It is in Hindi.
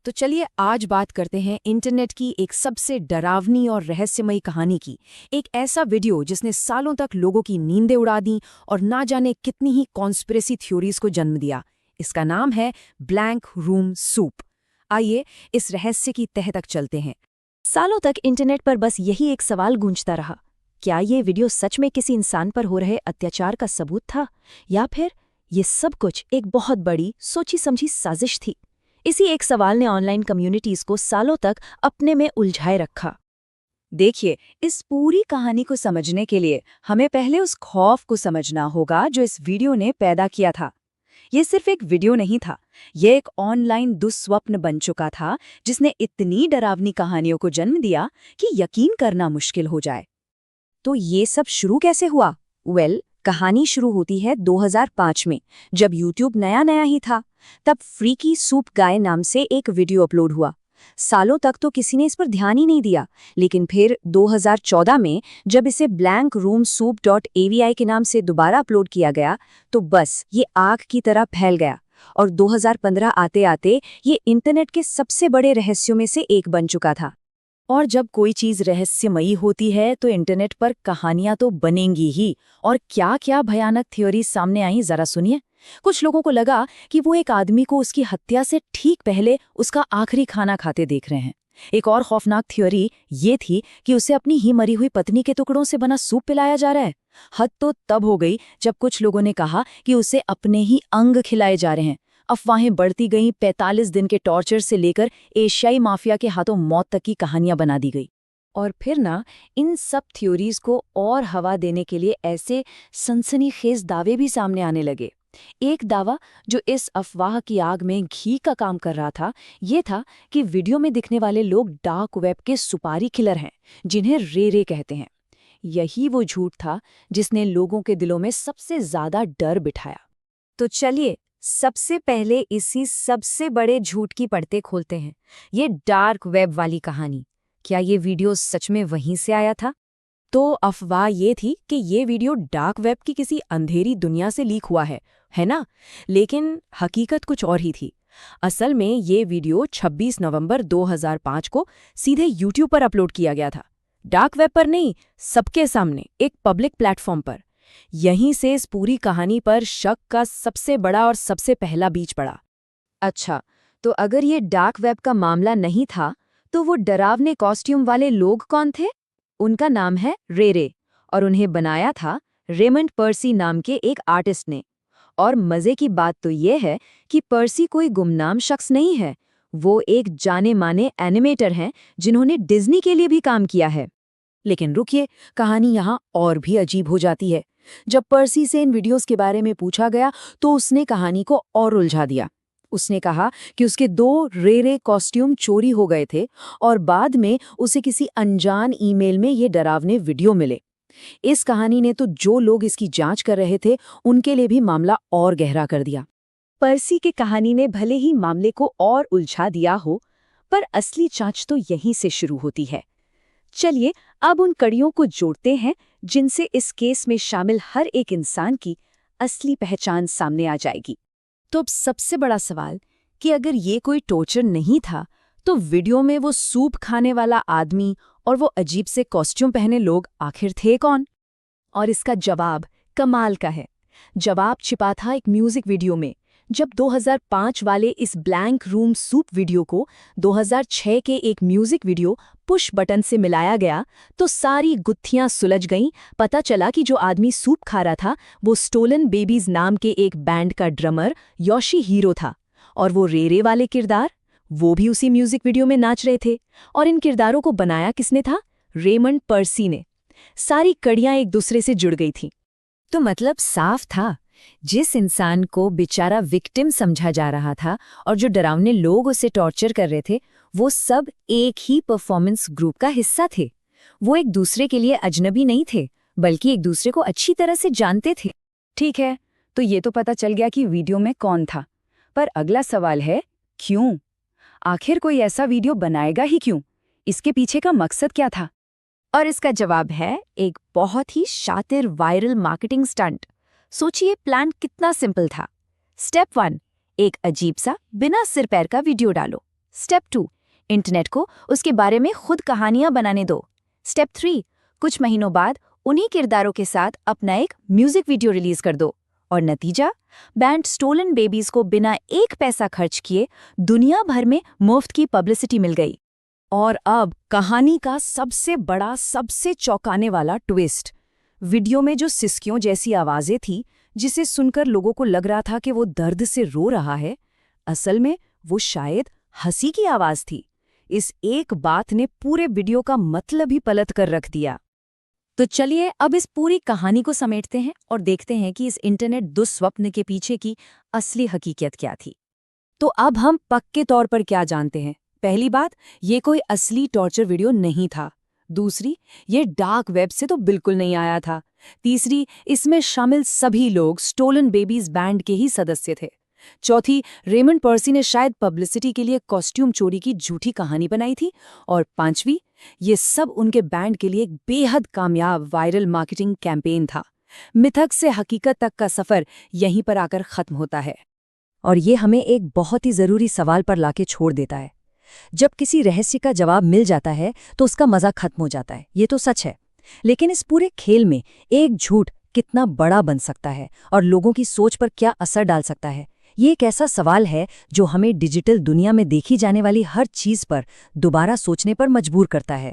तो चलिए आज बात करते हैं इंटरनेट की एक सबसे डरावनी और रहस्यमयी कहानी की। एक ऐसा वीडियो जिसने सालों तक लोगों की नींदें उड़ा दी और ना जाने कितनी ही कॉन्स्पिरेसी थ्योरीज को जन्म दिया। इसका नाम है ब्लैंक रूम सूप। आइए इस रहस्य की तह तक चलते हैं। सालों तक इंटरनेट पर बस यही एक सवाल गूंजता रहा, क्या ये वीडियो सच में किसी इंसान पर हो रहे अत्याचार का सबूत था, या फिर ये सब कुछ एक बहुत बड़ी सोची समझी साजिश थी। इसी एक सवाल ने ऑनलाइन कम्युनिटीज को सालों तक अपने में उलझाए रखा। देखिए, इस पूरी कहानी को समझने के लिए हमें पहले उस खौफ को समझना होगा जो इस वीडियो ने पैदा किया था। ये सिर्फ एक वीडियो नहीं था, ये एक ऑनलाइन दुस्वप्न बन चुका था जिसने इतनी डरावनी कहानियों को जन्म दिया कि यकीन करना मुश्किल हो जाए। तो ये सब शुरू कैसे हुआ? कहानी शुरू होती है 2005 में, जब YouTube नया नया ही था। तब फ्रीकी सूप गाय नाम से एक वीडियो अपलोड हुआ। सालों तक तो किसी ने इस पर ध्यान ही नहीं दिया, लेकिन फिर 2014 में जब इसे blankroomsoup.avi के नाम से दोबारा अपलोड किया गया, तो बस ये आग की तरह फैल गया और 2015 आते आते ये इंटरनेट के सबसे बड़े रहस्यों में से एक बन चुका था। और जब कोई चीज रहस्यमयी होती है तो इंटरनेट पर कहानियां तो बनेंगी ही। और क्या क्या भयानक थ्योरी सामने आई, जरा सुनिए। कुछ लोगों को लगा कि वो एक आदमी को उसकी हत्या से ठीक पहले उसका आखिरी खाना खाते देख रहे हैं। एक और खौफनाक थ्योरी ये थी कि उसे अपनी ही मरी हुई पत्नी के टुकड़ों से बना सूप पिलाया जा रहा है। हद तो तब हो गई जब कुछ लोगों ने कहा कि उसे अपने ही अंग खिलाए जा रहे हैं। अफवाहें बढ़ती गईं, 45 दिन के टॉर्चर से लेकर एशियाई माफिया के हाथों मौत तक की कहानियां बना दी गई। और फिर इन सब थ्योरीज को और हवा देने के लिए ऐसे सनसनीखेज दावे भी सामने आने लगे। एक दावा जो इस अफवाह की आग में घी का काम कर रहा था, ये था कि वीडियो में दिखने वाले लोग डार्क वेब के सुपारी किलर हैं, जिन्हें रे कहते हैं। यही वो झूठ था जिसने लोगों के दिलों में सबसे ज्यादा डर बिठाया। तो चलिए सबसे पहले इसी सबसे बड़े झूठ की परतें खोलते हैं, ये डार्क वेब वाली कहानी। क्या ये वीडियो सच में वहीं से आया था? तो अफवाह ये थी कि ये वीडियो डार्क वेब की किसी अंधेरी दुनिया से लीक हुआ है ना? लेकिन हकीकत कुछ और ही थी। असल में ये वीडियो 26 नवंबर 2005 को सीधे YouTube पर अपलोड किया गया था। डार्क वेब पर नहीं, सबके सामने एक पब्लिक प्लेटफॉर्म पर। यहीं से इस पूरी कहानी पर शक का सबसे बड़ा और सबसे पहला बीज पड़ा। अच्छा, तो अगर ये डार्क वेब का मामला नहीं था, तो वो डरावने कॉस्ट्यूम वाले लोग कौन थे? उनका नाम है रे और उन्हें बनाया था रेमंड पर्सी नाम के एक आर्टिस्ट ने। और मजे की बात तो ये है कि पर्सी कोई गुमनाम शख्स नहीं है, वो एक जाने माने एनिमेटर हैं जिन्होंने डिज्नी के लिए भी काम किया है। लेकिन रुकिए, कहानी यहाँ और भी अजीब हो जाती है। जब पर्सी से इन वीडियोस के बारे में पूछा गया तो उसने कहानी को और उलझा दिया। उसने कहा कि उसके 2 रे कॉस्ट्यूम चोरी हो गए थे और बाद में उसे किसी अनजान ईमेल में ये डरावने वीडियो मिले। इस कहानी ने तो जो लोग इसकी जांच कर रहे थे उनके लिए भी मामला और गहरा कर दिया। पर्सी की कहानी ने भले ही मामले को और उलझा दिया हो, पर असली जांच तो यहीं से शुरू होती है। चलिए अब उन कड़ियों को जोड़ते हैं जिनसे इस केस में शामिल हर एक इंसान की असली पहचान सामने आ जाएगी। तो अब सबसे बड़ा सवाल कि अगर ये कोई टॉर्चर नहीं था, तो वीडियो में वो सूप खाने वाला आदमी और वो अजीब से कॉस्ट्यूम पहने लोग आखिर थे कौन? और इसका जवाब कमाल का है। जवाब छिपा था एक म्यूजिक वीडियो में। जब 2005 वाले इस ब्लैंक रूम सूप वीडियो को 2006 के एक म्यूजिक वीडियो पुश बटन से मिलाया गया, तो सारी गुत्थियां सुलझ गईं। पता चला कि जो आदमी सूप खा रहा था वो स्टोलन बेबीज नाम के एक बैंड का ड्रमर योशी हीरो था, और वो रे वाले किरदार, वो भी उसी म्यूजिक वीडियो में नाच रहे थे। और इन किरदारों को बनाया किसने था? रेमंड पर्सी ने। सारी कड़ियां एक दूसरे से जुड़ गई थीं। तो मतलब साफ था, जिस इंसान को बेचारा विक्टिम समझा जा रहा था और जो डरावने लोग उसे टॉर्चर कर रहे थे, वो सब एक ही परफॉर्मेंस ग्रुप का हिस्सा थे। वो एक दूसरे के लिए अजनबी नहीं थे, बल्कि एक दूसरे को अच्छी तरह से जानते थे। ठीक है, तो ये तो पता चल गया कि वीडियो में कौन था, पर अगला सवाल है क्यों? आखिर कोई ऐसा वीडियो बनाएगा ही क्यों? इसके पीछे का मकसद क्या था? और इसका जवाब है एक बहुत ही शातिर वायरल मार्केटिंग स्टंट। सोचिए प्लान कितना सिंपल था। स्टेप 1, एक अजीब सा बिना सिर पैर का वीडियो डालो। स्टेप 2, इंटरनेट को उसके बारे में खुद कहानियां बनाने दो। स्टेप 3, कुछ महीनों बाद उन्हीं किरदारों के साथ अपना एक म्यूजिक वीडियो रिलीज कर दो। और नतीजा, बैंड स्टोलन बेबीज को बिना एक पैसा खर्च किए दुनिया भर में मुफ्त की पब्लिसिटी मिल गई। और अब कहानी का सबसे बड़ा, सबसे चौंकाने वाला ट्विस्ट। वीडियो में जो सिसकियों जैसी आवाजें थी, जिसे सुनकर लोगों को लग रहा था कि वो दर्द से रो रहा है, असल में वो शायद हंसी की आवाज थी। इस एक बात ने पूरे वीडियो का मतलब ही पलट कर रख दिया। तो चलिए अब इस पूरी कहानी को समेटते हैं और देखते हैं कि इस इंटरनेट दुस्वप्न के पीछे की असली हकीकत क्या थी। तो अब हम पक्के तौर पर क्या जानते हैं? पहली बात, ये कोई असली टॉर्चर वीडियो नहीं था। दूसरी, ये डार्क वेब से तो बिल्कुल नहीं आया था। तीसरी, इसमें शामिल सभी लोग स्टोलन बेबीज बैंड के ही सदस्य थे। चौथी, रेमंड पर्सी ने शायद पब्लिसिटी के लिए कॉस्ट्यूम चोरी की झूठी कहानी बनाई थी। और पांचवी, ये सब उनके बैंड के लिए एक बेहद कामयाब वायरल मार्केटिंग कैंपेन था। मिथक से हकीकत तक का सफर यहीं पर आकर खत्म होता है। और ये हमें एक बहुत ही जरूरी सवाल पर लाके छोड़ देता है। जब किसी रहस्य का जवाब मिल जाता है तो उसका मजा खत्म हो जाता है, ये तो सच है। लेकिन इस पूरे खेल में एक झूठ कितना बड़ा बन सकता है और लोगों की सोच पर क्या असर डाल सकता है, ये एक ऐसा सवाल है जो हमें डिजिटल दुनिया में देखी जाने वाली हर चीज पर दोबारा सोचने पर मजबूर करता है।